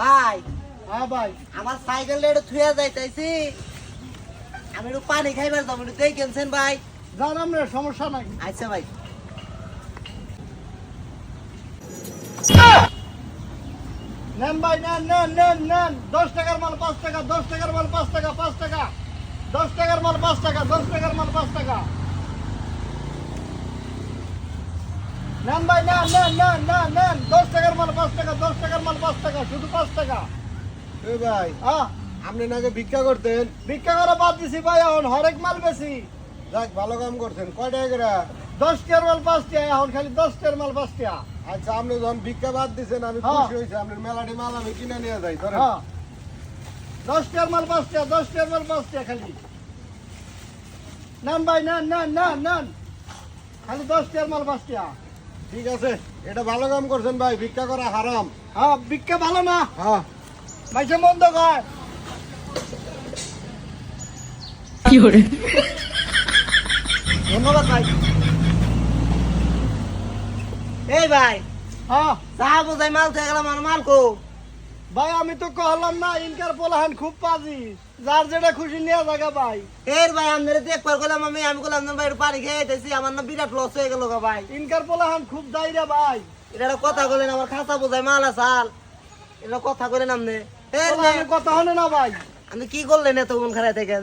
ভাই হ্যাঁ ভাই, আমার সাইকেলটা একটু থুয়ে যাইতেছি, আমি একটু পানি খাইবার যাবো, একটু দেখেছেন ভাই। যান আপনার সমস্যা নাই। আচ্ছা ভাই। নেন ভাই, নেন নেন নেন নেন। 10 টাকার মাল 5 টাকা, 10 টাকার মাল 5 টাকা, 5 টাকা, 10 টাকার মাল 5 টাকা, 10 টাকার মাল 5 টাকা। নেন ভাই, নেন নেন নেন নেন নেন। 10 টাকার মাল 5 টাকা, 10 টাকার মাল 5 টাকা, শুধু 5 টাকা। এ ভাই, হ্যাঁ, আপনি নাকি ভিক্ষা করতেন? ভিক্ষা করে বাদ দিছি ভাই, এখন হরেক মাল বেশি। যাক, ভালো কাম করছেন। কয় টাকা করে? 10 টাকার মাল 5 টাকা, এখন খালি 10 টাকার মাল 5 টাকা। আচ্ছা, আপনি যখন ভিক্ষা বাদ দিচ্ছেন আমি হ্যাঁ। খুশি হয়েছি। আপনার মেলাটি মাল আমি কিনে নিয়ে যাই, ধরেন। হ্যাঁ, 10 টাকার মাল 5 টাকা, 10 টাকার মাল 5 টাকা খালি। নেন ভাই, নেন নেন নেন নেন, খালি 10 টাকার মাল 5 টাকা। ঠিক আছে, এটা ভালো কাম করছেন ভাই। ভিক্ষা করা হারাম। হ্যাঁ, ভিক্ষা ভালো না, হ্যাঁ, মাইসে মন্দ কয়। ধন্যবাদ ভাই। এই ভাই, হ্যাঁ চা বোঝাই মাল থেকে গেলাম, আমার মাল কো? ভাই, আমি তো কহলাম না, ইনকার পোলাহান খুব পাজি, যার যেটা খুশি নিয়ে জায়গা ভাই। এর ভাই আপনারা দেখবার করলাম, আমি করলাম না ভাই, একটু পানি খেয়ে যেতেছি, আমার না বিরাট লস হয়ে গেল গা ভাই। ইনকার পোলাহান খুব দায়রা ভাই। এটা একটা কথা বলেন, আমার খাতা বোঝাই মাল আসাল, এটা কথা বলেন আপনি। এর পোলাহানের কথা হনে না ভাই। আপনি কি করলেন এতক্ষণ খারাপ থেকে?